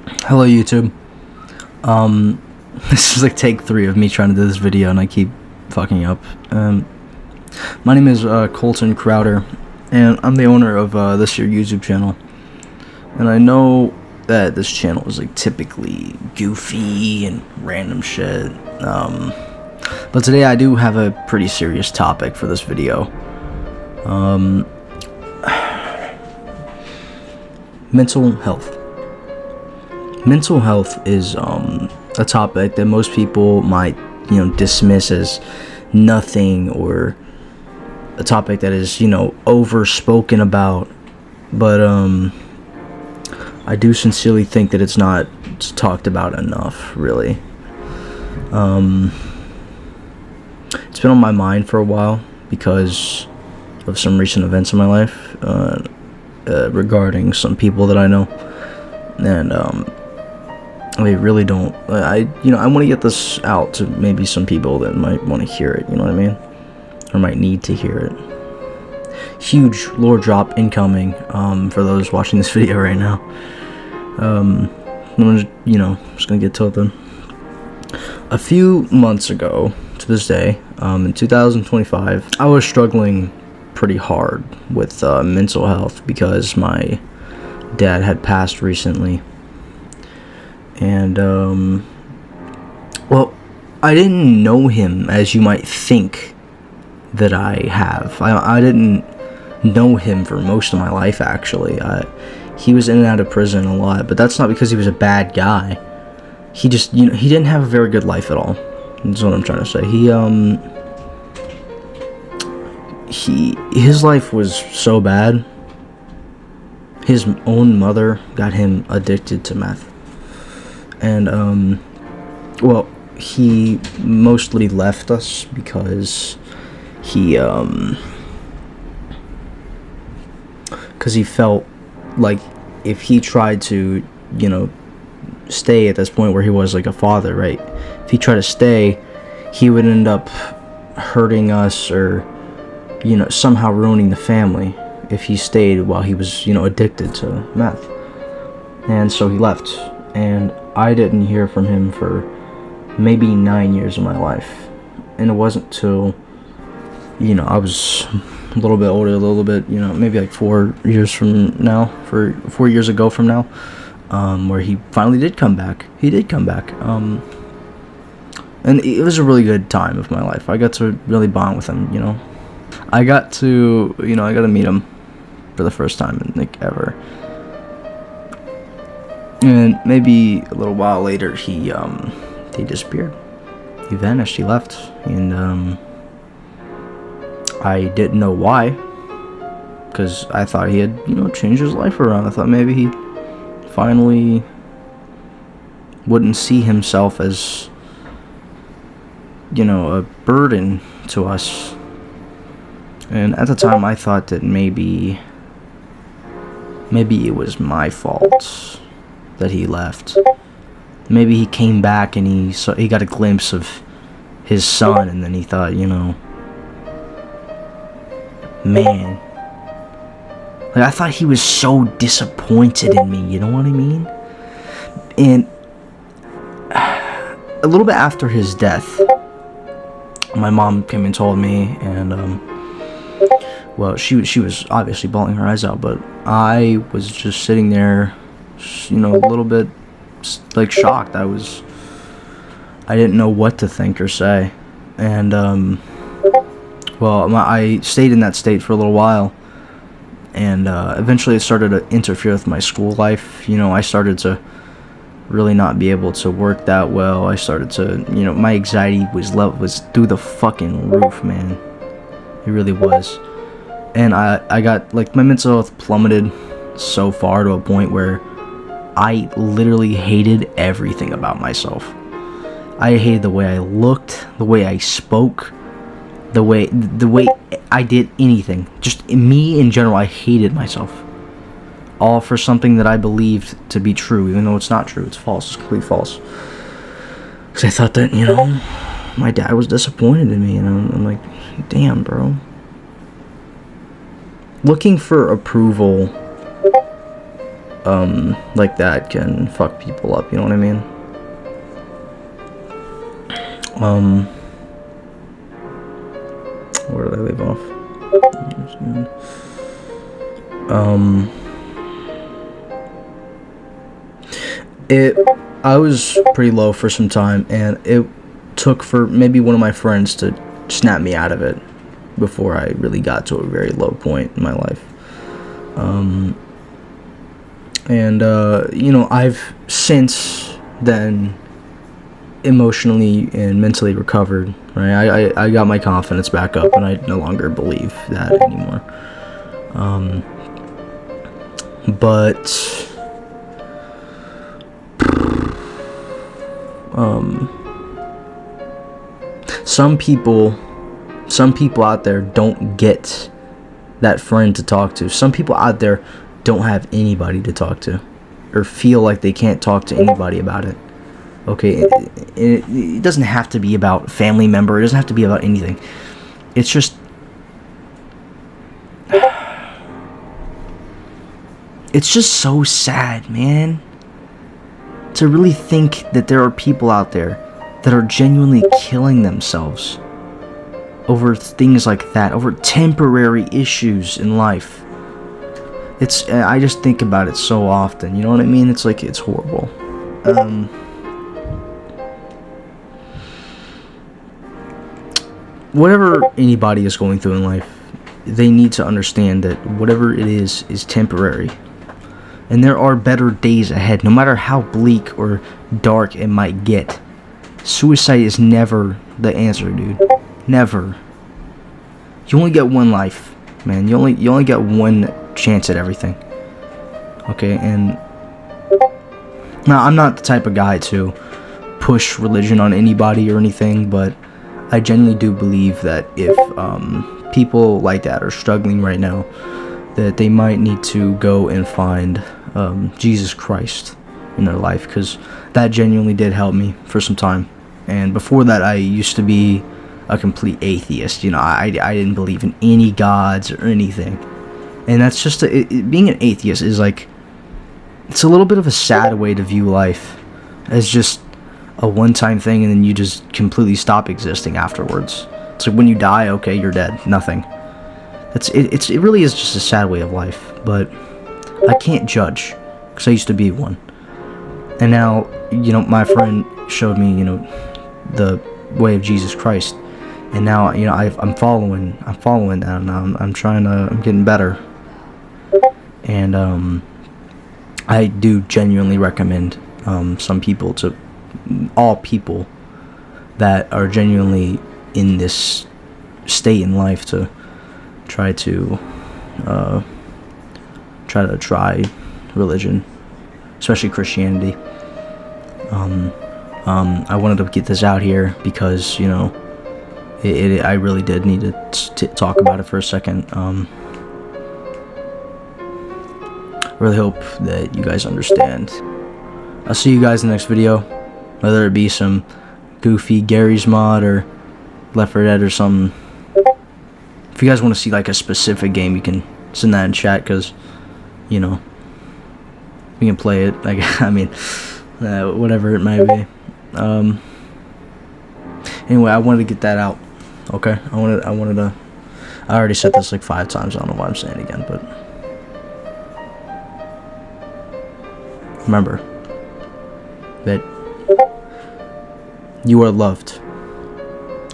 Hello YouTube. This is like take 3 of me trying to do this video and I keep fucking up. My name is Colton Crowder and I'm the owner of this here YouTube channel. And I know that this channel is like typically goofy and random shit. But today I do have a pretty serious topic for this video. Mental health. Mental health is a topic that most people might, dismiss as nothing, or a topic that is, over spoken about. But I do sincerely think that it's not talked about enough, really. It's been on my mind for a while because of some recent events in my life regarding some people that I know, and I really don't. I want to get this out to maybe some people that might want to hear it. You know what I mean? Or might need to hear it. Huge lore drop incoming. For those watching this video right now. I'm just gonna get to it then. A few months ago, to this day, in 2025, I was struggling pretty hard with mental health because my dad had passed recently. And, well, I didn't know him as you might think that I have. I didn't know him for most of my life, actually. He was in and out of prison a lot, but that's not because he was a bad guy. He just, he didn't have a very good life at all. That's what I'm trying to say. His life was so bad. His own mother got him addicted to meth. And, well, he mostly left us because he felt like if he tried to, stay at this point where he was like a father, right? If he tried to stay, he would end up hurting us or, somehow ruining the family if he stayed while he was, addicted to meth. And so he left. And I didn't hear from him for maybe 9 years of my life. And it wasn't till, I was a little bit older, a little bit, maybe like 4 years from now, 4 years ago from now, where he finally did come back. He did come back. And it was a really good time of my life. I got to really bond with him, I got to meet him for the first time, like, ever. And maybe a little while later, he disappeared. He vanished. He left. And I didn't know why, because I thought he had, changed his life around. I thought maybe he finally wouldn't see himself as, a burden to us. And at the time, I thought that maybe it was my fault that he left. Maybe he came back and he got a glimpse of his son, and then he thought, man, like, I thought he was so disappointed in me, you know what I mean? And a little bit after his death, my mom came and told me, and well, she was obviously bawling her eyes out, but I was just sitting there, a little bit like shocked. I didn't know what to think or say. And well, I stayed in that state for a little while, and eventually it started to interfere with my school life. I started to really not be able to work that well. I started to, my anxiety was through the fucking roof, man. It really was. And I got, like, my mental health plummeted so far to a point where I literally hated everything about myself. I hated the way I looked, the way I spoke, the way I did anything. Just me in general, I hated myself. All for something that I believed to be true, even though it's not true. It's false. It's completely false. Because I thought that, my dad was disappointed in me, and I'm like, damn, bro. Looking for approval like that can fuck people up, you know what I mean? Where did I leave off? I was pretty low for some time, and it took for maybe one of my friends to snap me out of it before I really got to a very low point in my life. You know, I've since then emotionally and mentally recovered, right? I got my confidence back up, and I no longer believe that anymore. But some people out there don't get that friend to talk to. Some people out there don't have anybody to talk to, or feel like they can't talk to anybody about it. Okay, it doesn't have to be about family member. It doesn't have to be about anything. It's just so sad, man, to really think that there are people out there that are genuinely killing themselves over things like that, over temporary issues in life. I just think about it so often, you know what I mean? It's like, it's horrible. Whatever anybody is going through in life, they need to understand that whatever it is temporary. And there are better days ahead, no matter how bleak or dark it might get. Suicide is never the answer, dude. Never. You only get one life, man. You only get one chance at everything. Okay, and now I'm not the type of guy to push religion on anybody or anything, but I genuinely do believe that if people like that are struggling right now, that they might need to go and find Jesus Christ in their life, because that genuinely did help me for some time. And before that, I used to be a complete atheist. You know, I didn't believe in any gods or anything. And that's just being an atheist is like, it's a little bit of a sad way to view life, as just a one-time thing, and then you just completely stop existing afterwards. It's like when you die, okay, you're dead, nothing. It really is just a sad way of life. But I can't judge, because I used to be one. And now, you know, my friend showed me, you know, the way of Jesus Christ, and now, you know, I'm following that, and I'm getting better. And I do genuinely recommend all people that are genuinely in this state in life to try religion, especially Christianity. I wanted to get this out here because, you know, I really did need to talk about it for a second. Really hope that you guys understand. I'll see you guys in the next video, whether it be some goofy Gary's mod or Left 4 Dead or something. If you guys want to see like a specific game, you can send that in chat, because, you know, we can play it. Like, I mean, whatever it might be. Anyway, I wanted to get that out. Okay, I already said this like 5 times. I don't know why I'm saying it again, but remember that you are loved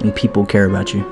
and people care about you.